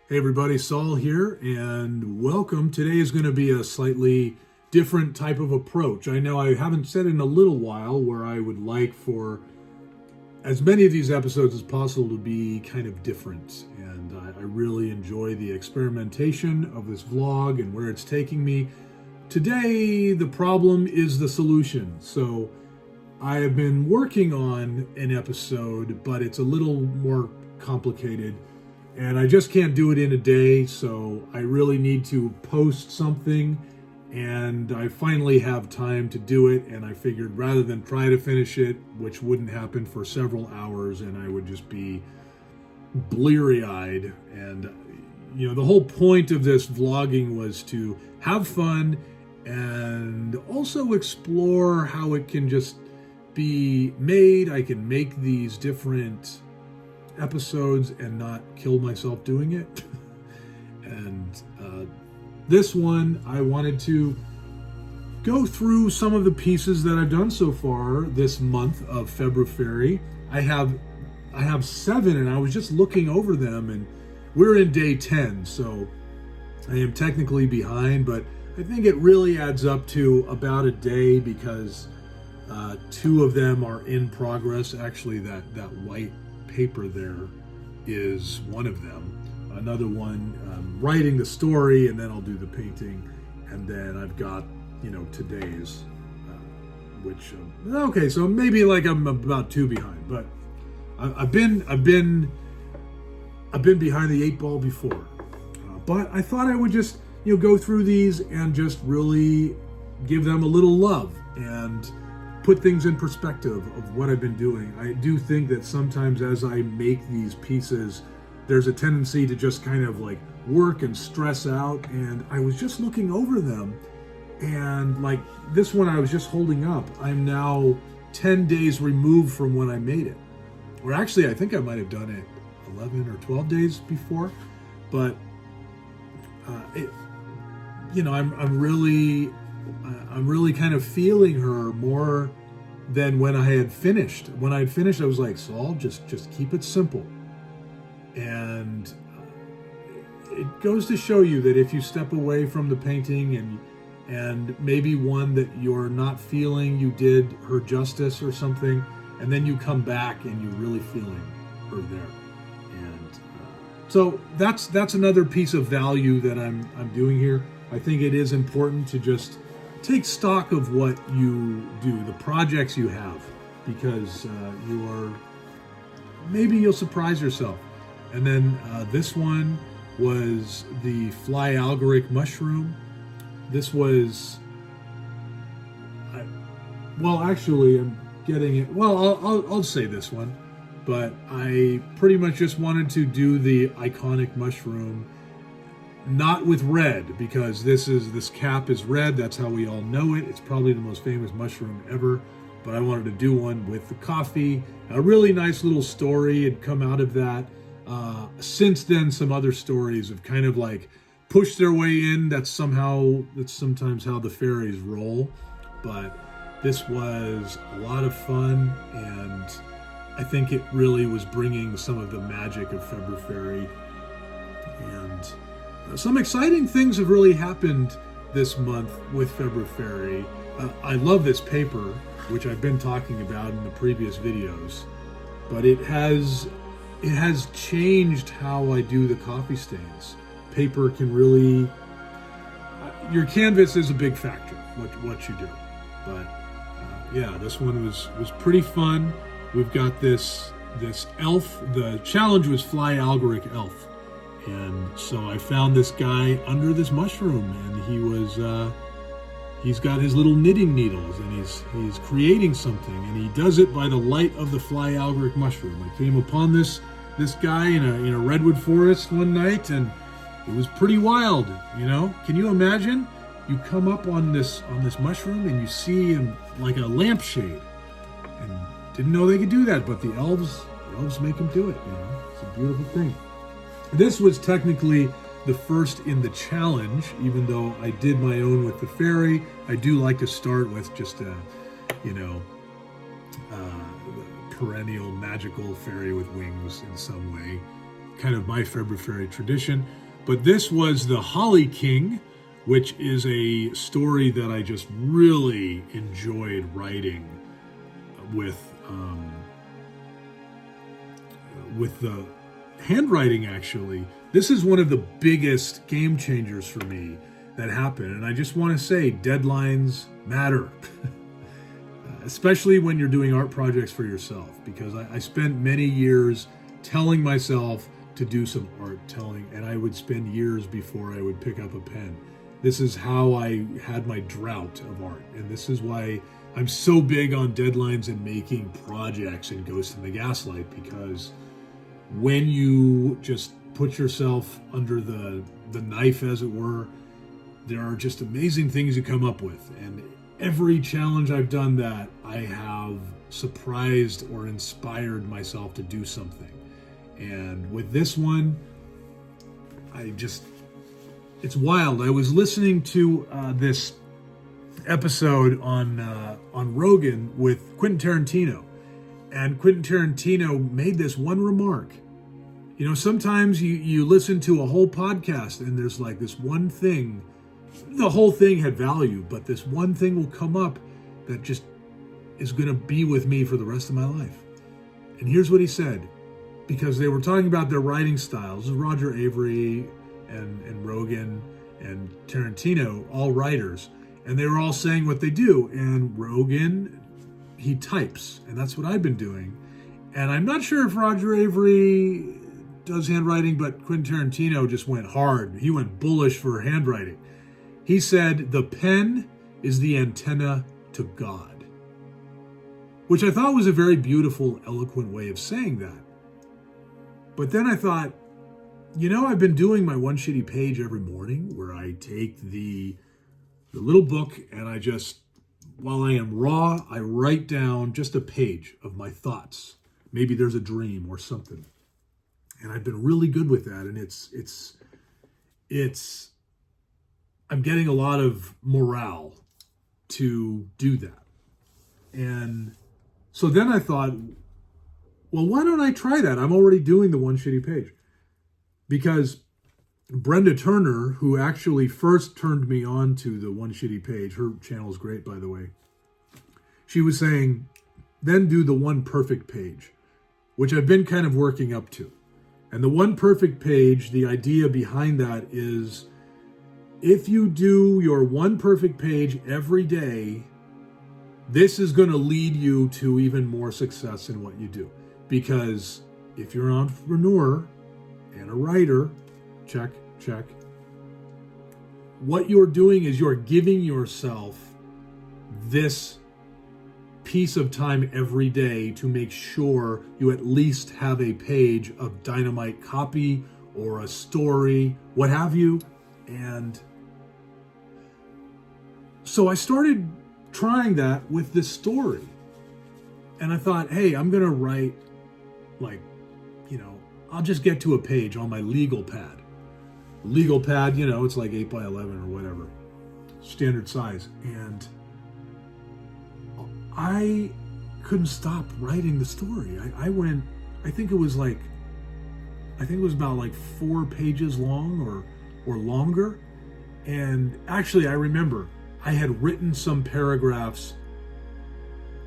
Hey everybody, Saul here, and welcome. Today is going to be a slightly different type of approach. I know I haven't said in a little while where I would like for as many of these episodes as possible to be kind of different, and I really enjoy the experimentation of this vlog and where it's taking me. Today, the problem is the solution. So I have been working on an episode, but it's a little more complicated. And I just can't do it in a day, so I really need to post something, and I finally have time to do it, and I figured rather than try to finish it, which wouldn't happen for several hours, and I would just be bleary-eyed, and the whole point of this vlogging was to have fun and also explore how it can just be made. I can make these different episodes and not kill myself doing it. And this one, I wanted to go through some of the pieces that I've done so far this month of February. I have 7, and I was just looking over them, and we're in day 10, so I am technically behind, but I think it really adds up to about a day because 2 of them are in progress. Actually, that white paper there is one of them. Another one, writing the story, and then I'll do the painting, and then I've got today's, which okay, so maybe like I'm about 2 behind, but I've been behind the 8 ball before, but I thought I would just go through these and just really give them a little love and put things in perspective of what I've been doing. I do think that sometimes as I make these pieces, there's a tendency to just kind of like work and stress out. And I was just looking over them, and like this one I was just holding up, I'm now 10 days removed from when I made it. Or actually, I think I might have done it 11 or 12 days before. But I'm really kind of feeling her more than when I had finished. When I had finished, I was like, Saul, just keep it simple. And it goes to show you that if you step away from the painting and maybe one that you're not feeling you did her justice or something, and then you come back and you're really feeling her there. And so that's another piece of value that I'm doing here. I think it is important to just take stock of what you do, the projects you have, because maybe you'll surprise yourself. And then this one was the fly algoric mushroom. This was, actually I'm getting it. Well, I'll say this one, but I pretty much just wanted to do the iconic mushroom. Not with red, because this cap is red. That's how we all know it. It's probably the most famous mushroom ever. But I wanted to do one with the coffee. A really nice little story had come out of that. Since then, some other stories have kind of like pushed their way in. That's sometimes how the fairies roll. But this was a lot of fun, and I think it really was bringing some of the magic of February. And some exciting things have really happened this month with February. I love this paper, which I've been talking about in the previous videos, but it has changed how I do the coffee stains. Paper can really, your canvas is a big factor, what you do. But yeah, this one was pretty fun. We've got this elf. The challenge was fly algoric elf. And so I found this guy under this mushroom, and he's got his little knitting needles, and he's creating something, and he does it by the light of the fly algoric mushroom. I came upon this guy in a redwood forest one night, and it was pretty wild. Can you imagine? You come up on this mushroom and you see him like a lampshade, and didn't know they could do that, but the elves make them do it. It's a beautiful thing. This was technically the first in the challenge, even though I did my own with the fairy. I do like to start with just a, perennial magical fairy with wings in some way. kind of my February tradition. But this was The Holly King, which is a story that I just really enjoyed writing with the handwriting. Actually, this is one of the biggest game changers for me that happened. And I just want to say deadlines matter, especially when you're doing art projects for yourself, because I spent many years telling myself to do some art and I would spend years before I would pick up a pen. This is how I had my drought of art, and this is why I'm so big on deadlines and making projects in Ghost in the Gaslight, because when you just put yourself under the knife, as it were, there are just amazing things you come up with. And every challenge I've done that, I have surprised or inspired myself to do something. And with this one, it's wild. I was listening to this episode on Rogan with Quentin Tarantino, and Quentin Tarantino made this one remark. You know, sometimes you listen to a whole podcast and there's like this one thing, the whole thing had value, but this one thing will come up that just is going to be with me for the rest of my life. And here's what he said, because they were talking about their writing styles. Roger Avery and Rogan and Tarantino, all writers, and they were all saying what they do. And Rogan, he types, and that's what I've been doing. And I'm not sure if Roger Avery does handwriting, but Quentin Tarantino just went hard. He went bullish for handwriting. He said, the pen is the antenna to God, which I thought was a very beautiful, eloquent way of saying that. But then I thought, you know, I've been doing my One Shitty Page every morning, where I take the little book and I just, while I am raw, I write down just a page of my thoughts. Maybe there's a dream or something. And I've been really good with that. And I'm getting a lot of morale to do that. And so then I thought, well, why don't I try that? I'm already doing the One Shitty Page. Because Brenda Turner, who actually first turned me on to the One Shitty Page, her channel is great, by the way, she was saying, then do the One Perfect Page, which I've been kind of working up to. And the One Perfect Page, the idea behind that is, if you do your one perfect page every day, this is going to lead you to even more success in what you do. Because if you're an entrepreneur and a writer, check. What you're doing is you're giving yourself this piece of time every day to make sure you at least have a page of dynamite copy or a story, what have you. And so I started trying that with this story. And I thought, hey, I'm going to write, I'll just get to a page on my legal pad. Legal pad, it's like 8 by 11 or whatever, standard size. And I couldn't stop writing the story. I think it was about 4 pages long or longer. And actually, I remember I had written some paragraphs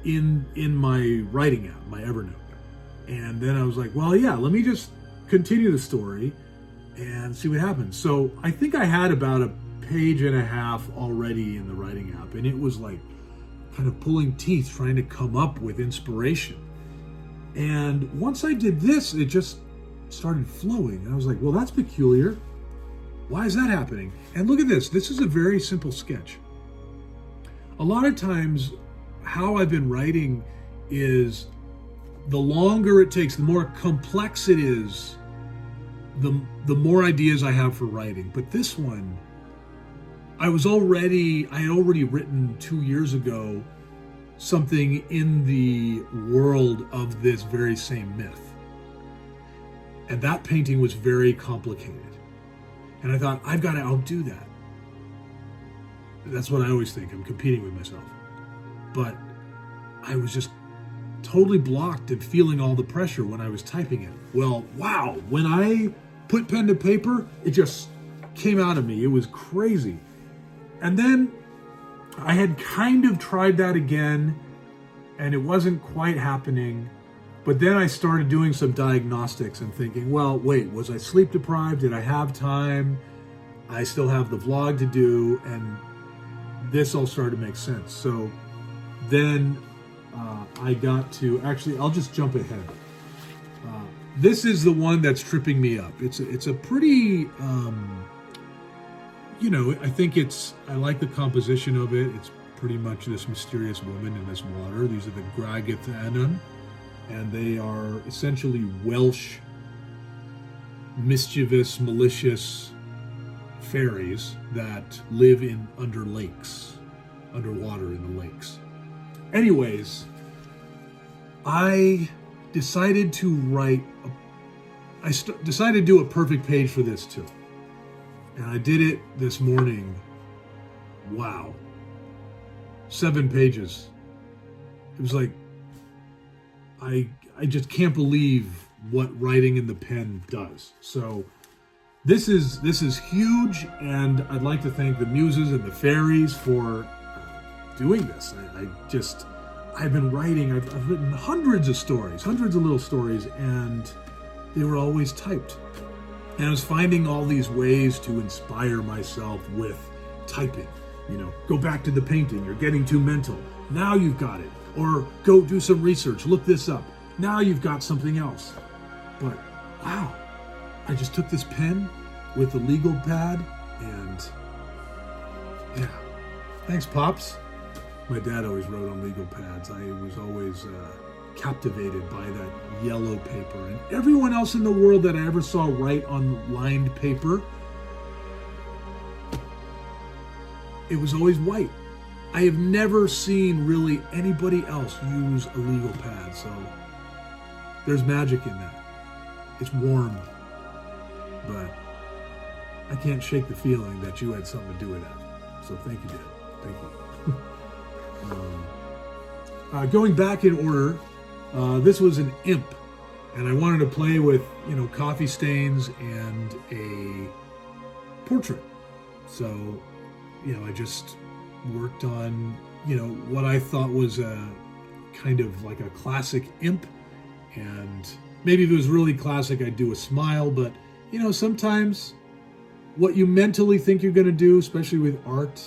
in my writing app, my Evernote. And then I was like, well, yeah, let me just continue the story and see what happens. So I think I had about a page and a half already in the writing app, and it was like kind of pulling teeth trying to come up with inspiration. And once I did this, it just started flowing. And I was like, well, that's peculiar. Why is that happening? And look at this. This is a very simple sketch. A lot of times, how I've been writing is the longer it takes, the more complex it is, the more ideas I have for writing. But this one, I had already written 2 years ago something in the world of this very same myth. And that painting was very complicated. And I thought, I've got to outdo that. That's what I always think. I'm competing with myself. But I was just totally blocked and feeling all the pressure when I was typing it. Well, wow, when I put pen to paper, it just came out of me. It was crazy. And then I had kind of tried that again, and it wasn't quite happening. But then I started doing some diagnostics and thinking, well, wait, was I sleep deprived? Did I have time? I still have the vlog to do, and this all started to make sense. So then I got to, actually, I'll just jump ahead. This is the one that's tripping me up. It's a pretty, I think I like the composition of it. It's pretty much this mysterious woman in this water. These are the Gragathanon, and they are essentially Welsh, mischievous, malicious fairies that live under lakes, underwater in the lakes. Anyways, I decided to decided to do a perfect page for this too. And I did it this morning. Wow. 7 pages. It was like, I just can't believe what writing in the pen does. So this is huge, and I'd like to thank the muses and the fairies for doing this. I've been writing, I've written hundreds of stories, hundreds of little stories, and they were always typed. And I was finding all these ways to inspire myself with typing. Go back to the painting, you're getting too mental. Now you've got it. Or go do some research, look this up. Now you've got something else. But wow, I just took this pen with a legal pad, and yeah, thanks, Pops. My dad always wrote on legal pads. I was always captivated by that yellow paper. And everyone else in the world that I ever saw write on lined paper, it was always white. I have never seen really anybody else use a legal pad, so there's magic in that. It's warm, but I can't shake the feeling that you had something to do with that. So thank you, Dad. Thank you. Going back in order, this was an imp, and I wanted to play with, coffee stains and a portrait. So, I just worked on, what I thought was a kind of like a classic imp. And maybe if it was really classic, I'd do a smile. But, sometimes what you mentally think you're going to do, especially with art,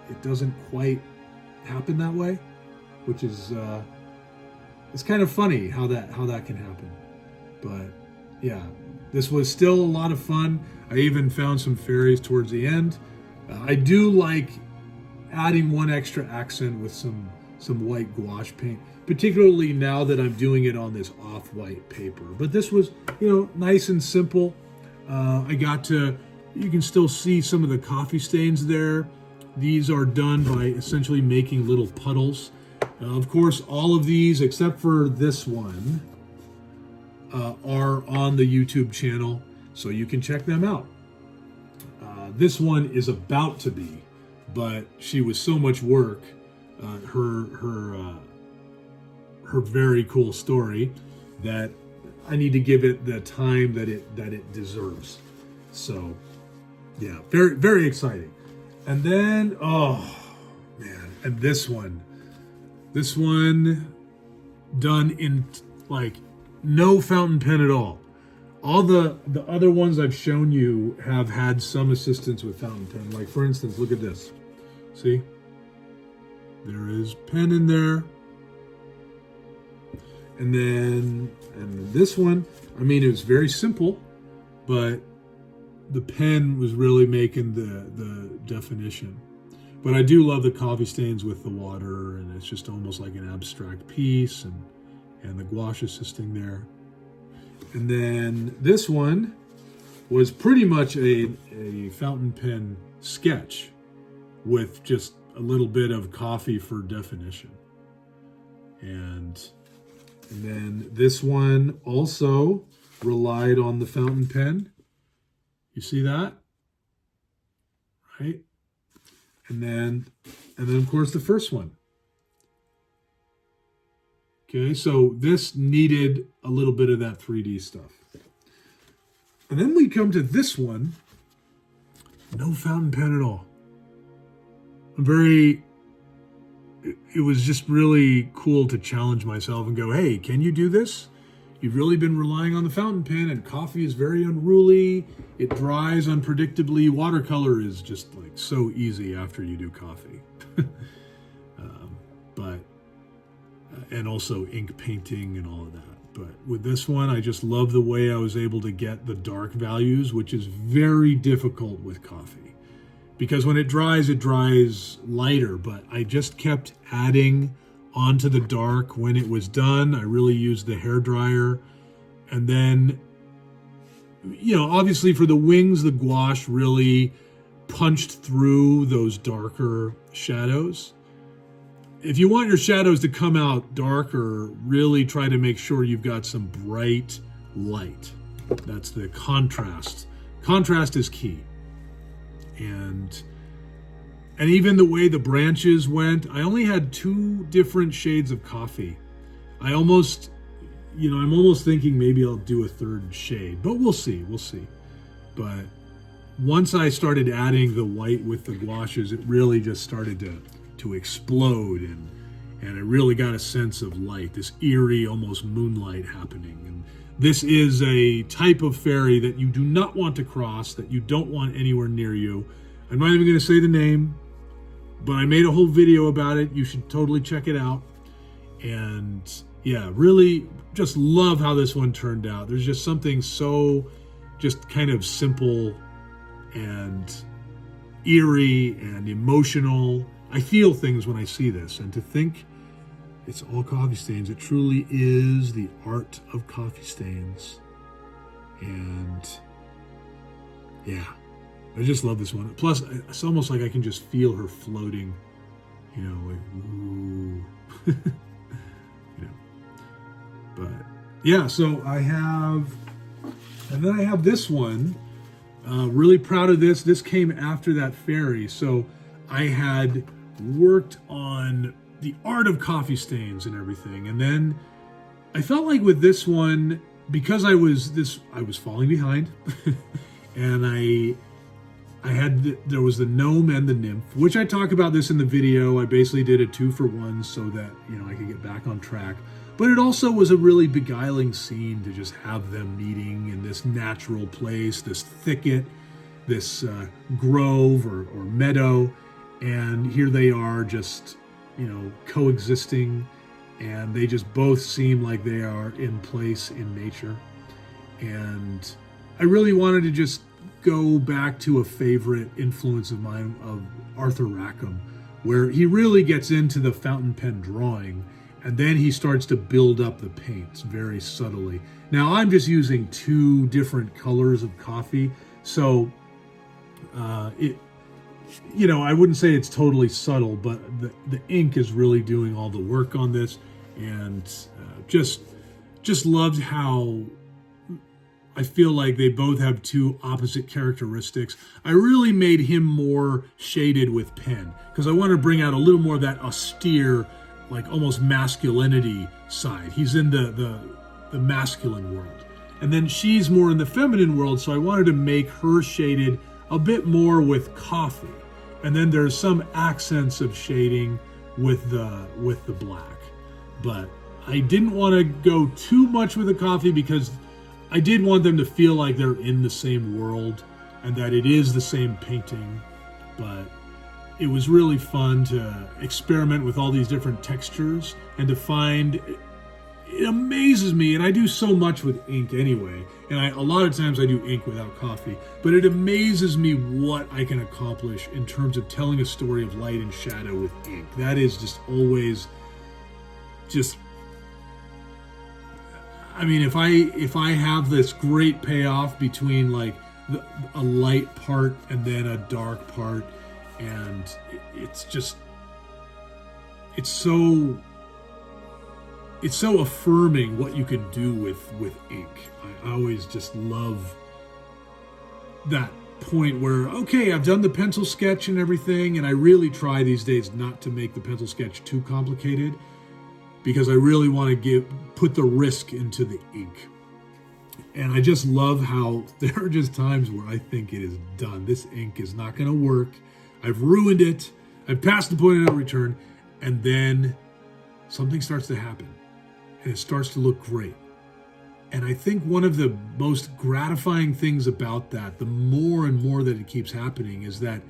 it doesn't quite happen that way, which is, it's kind of funny how that can happen. But yeah, this was still a lot of fun. I even found some fairies towards the end. I do like adding one extra accent with some white gouache paint, particularly now that I'm doing it on this off-white paper. But this was, nice and simple. You can still see some of the coffee stains there. These are done by essentially making little puddles. Of course, all of these, except for this one, are on the YouTube channel, so you can check them out. This one is about to be, but she was so much work. Her very cool story that I need to give it the time that it deserves. So, yeah, very, very exciting. And then, oh man, and this one done in like no fountain pen at all. All the other ones I've shown you have had some assistance with fountain pen. Like, for instance, look at this. See? There is pen in there. And this one, it was very simple, but the pen was really making the definition. But I do love the coffee stains with the water, and it's just almost like an abstract piece, and the gouache assisting there. And then this one was pretty much a fountain pen sketch with just a little bit of coffee for definition. And then this one also relied on the fountain pen. You see that? Right? And then of course the first one. Okay, so this needed a little bit of that 3D stuff. And then we come to this one. No fountain pen at all. It was just really cool to challenge myself and go, hey, can you do this? You've really been relying on the fountain pen, and coffee is very unruly. It dries unpredictably. Watercolor is just like so easy after you do coffee. And also ink painting and all of that. But with this one, I just love the way I was able to get the dark values, which is very difficult with coffee. Because when it dries lighter, but I just kept adding onto the dark. When it was done, I really used the hairdryer. And then, obviously for the wings, the gouache really punched through those darker shadows. If you want your shadows to come out darker, really try to make sure you've got some bright light. That's the contrast. Contrast is key. And even the way the branches went, I only had 2 different shades of coffee. I'm almost thinking maybe I'll do a 3rd shade, but we'll see. But once I started adding the white with the gouaches, it really just started to explode, and I really got a sense of light, this eerie, almost moonlight happening. And this is a type of fairy that you do not want to cross, that you don't want anywhere near you. I'm not even going to say the name, but I made a whole video about it. You should totally check it out. And yeah, really just love how this one turned out. There's just something so just kind of simple and eerie and emotional. I feel things when I see this, and to think it's all coffee stains. It truly is the art of coffee stains. And yeah, I just love this one. Plus, it's almost like I can just feel her floating, like, ooh. But yeah, so I have this one. Really proud of this. This came after that fairy. So I had worked on the art of coffee stains and everything, and then I felt like with this one, because I was falling behind, and there was the gnome and the nymph, which I talk about this in the video. I basically did a 2-for-1 so that I could get back on track. But it also was a really beguiling scene to just have them meeting in this natural place, this thicket, this grove or meadow. And here they are just, coexisting, and they just both seem like they are in place in nature. And I really wanted to just go back to a favorite influence of mine, of Arthur Rackham, where he really gets into the fountain pen drawing, and then he starts to build up the paints very subtly. Now, I'm just using 2 different colors of coffee, so I wouldn't say it's totally subtle, but the ink is really doing all the work on this, and just loved how I feel like they both have 2 opposite characteristics. I really made him more shaded with pen, because I want to bring out a little more of that austere, like almost masculinity side. He's in the masculine world, and then she's more in the feminine world, so I wanted to make her shaded a bit more with coffee. And then there's some accents of shading with the black. But I didn't want to go too much with the coffee, because I did want them to feel like they're in the same world and that it is the same painting. But it was really fun to experiment with all these different textures and to find. It amazes me, and I do so much with ink anyway, and a lot of times I do ink without coffee, but it amazes me what I can accomplish in terms of telling a story of light and shadow with ink. That is just always just, if I have this great payoff between like a light part and then a dark part, and it's so affirming what you can do with ink. I always just love that point where, okay, I've done the pencil sketch and everything, and I really try these days not to make the pencil sketch too complicated. because I really want to put the risk into the ink. And I just love how there are just times where I think it is done. This ink is not going to work. I've ruined it. I've passed the point of no return. And then something starts to happen. And it starts to look great. And I think one of the most gratifying things about that, the more and more that it keeps happening, is that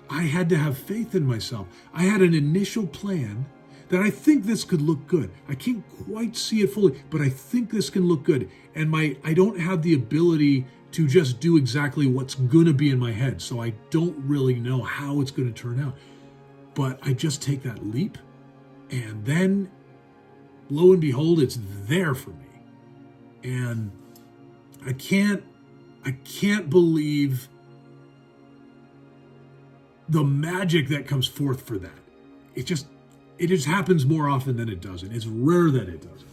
I had to have faith in myself. I had an initial plan that I think this could look good. I can't quite see it fully, but I think this can look good. And I don't have the ability to just do exactly what's going to be in my head. So I don't really know how it's going to turn out. But I just take that leap, and then lo and behold, it's there for me. And I can't believe the magic that comes forth for that. It just happens more often than it doesn't. It's rare that it doesn't.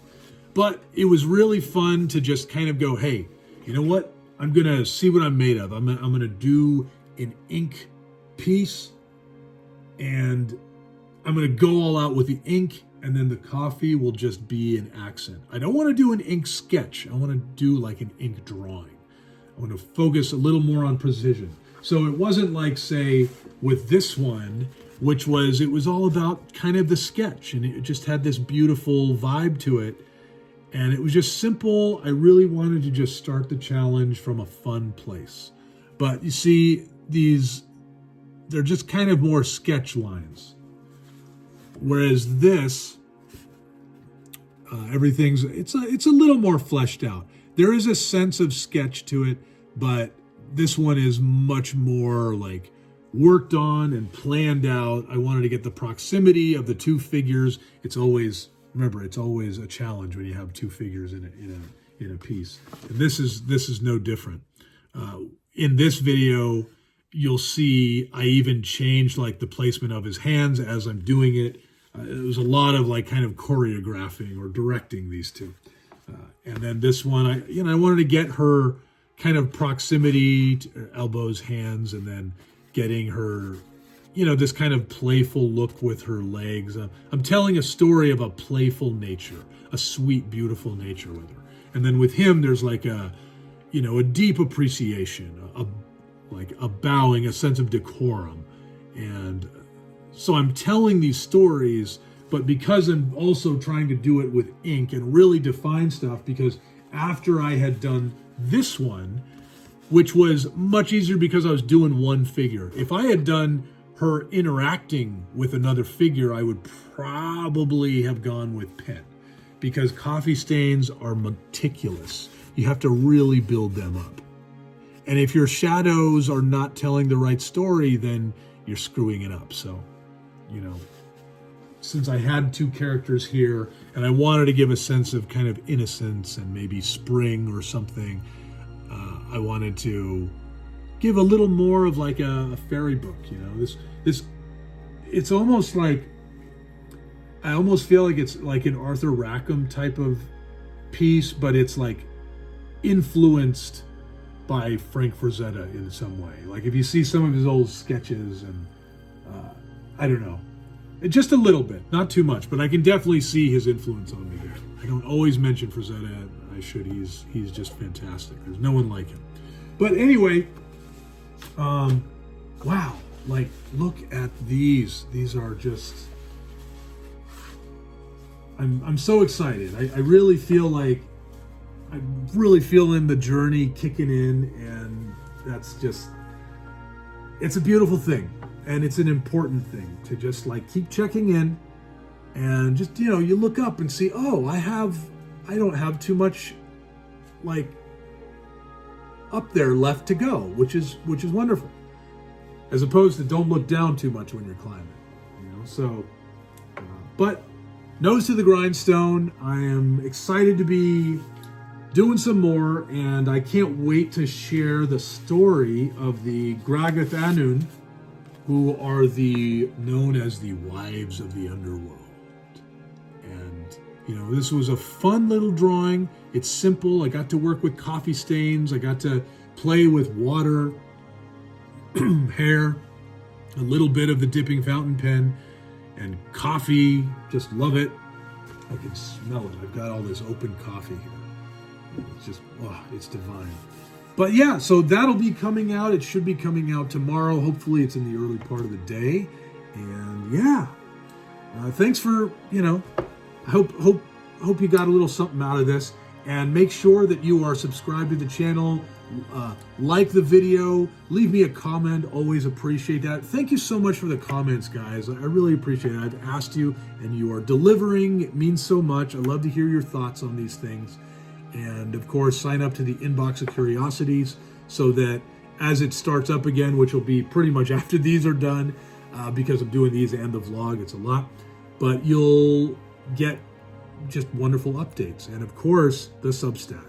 But it was really fun to just kind of go, hey, you know what? I'm going to see what I'm made of. I'm going to do an ink piece, and I'm going to go all out with the ink, and then the coffee will just be an accent. I don't want to do an ink sketch. I want to do like an ink drawing. I want to focus a little more on precision. So it wasn't like, say, with this one, it was all about kind of the sketch, and it just had this beautiful vibe to it. And it was just simple. I really wanted to just start the challenge from a fun place. But you see, they're just kind of more sketch lines. Whereas this, it's a little more fleshed out. There is a sense of sketch to it, but this one is much more like worked on and planned out. I wanted to get the proximity of the two figures. It's always a challenge when you have two figures in a piece. And this is no different. In this video, you'll see I even changed like the placement of his hands as I'm doing it. It was a lot of like kind of choreographing or directing these two. And then this one, I wanted to get her kind of proximity to her elbows, hands, and then getting her, this kind of playful look with her legs. I'm telling a story of a playful nature, a sweet, beautiful nature with her. And then with him, there's like a deep appreciation, a bowing, a sense of decorum. And so I'm telling these stories, but because I'm also trying to do it with ink and really define stuff, because after I had done this one, which was much easier because I was doing one figure. If I had done her interacting with another figure, I would probably have gone with pen, because coffee stains are meticulous. You have to really build them up. And if your shadows are not telling the right story, then you're screwing it up. So, since I had two characters here and I wanted to give a sense of kind of innocence and maybe spring or something, I wanted to give a little more of like a fairy book. It's almost like, I almost feel like it's like an Arthur Rackham type of piece, but it's like influenced by Frank Frazetta in some way. Like if you see some of his old sketches, and I don't know, just a little bit, not too much, but I can definitely see his influence on me there. I don't always mention Frazetta. I should. He's just fantastic. There's no one like him. But anyway, wow, like look at these. These are just, I'm so excited. I really feel like I'm really feeling the journey kicking in, and that's just, it's a beautiful thing, and it's an important thing to just like keep checking in, and just you look up and see, oh, I don't have too much like up there left to go, which is wonderful, as opposed to don't look down too much when you're climbing, so but nose to the grindstone. I am excited to be doing some more, and I can't wait to share the story of the Gragath Anun, who are known as the wives of the underworld. And this was a fun little drawing. It's simple. I got to work with coffee stains. I got to play with water, hair, a little bit of the dipping fountain pen, and coffee. Just love it. I can smell it. I've got all this open coffee here. It's just, oh, it's divine. But yeah, so that'll be coming out. It should be coming out tomorrow. Hopefully it's in the early part of the day. And yeah, thanks for, I hope you got a little something out of this. And make sure that you are subscribed to the channel, like the video, leave me a comment. Always appreciate that. Thank you so much for the comments, guys. I really appreciate it. I've asked you, and you are delivering. It means so much. I love to hear your thoughts on these things. And of course, sign up to the inbox of Curiosities so that as it starts up again, which will be pretty much after these are done, because I'm doing these and the vlog, it's a lot, but you'll get just wonderful updates. And of course, the Substack.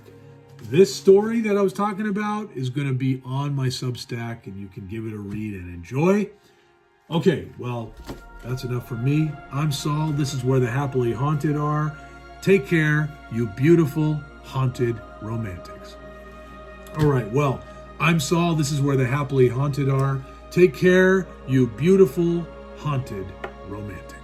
This story that I was talking about is going to be on my Substack, and you can give it a read and enjoy. Okay, well, that's enough for me. I'm Saul. This is where the happily haunted are. Take care, you beautiful haunted romantics. All right, well, I'm Saul. This is where the happily haunted are. Take care, you beautiful haunted romantics.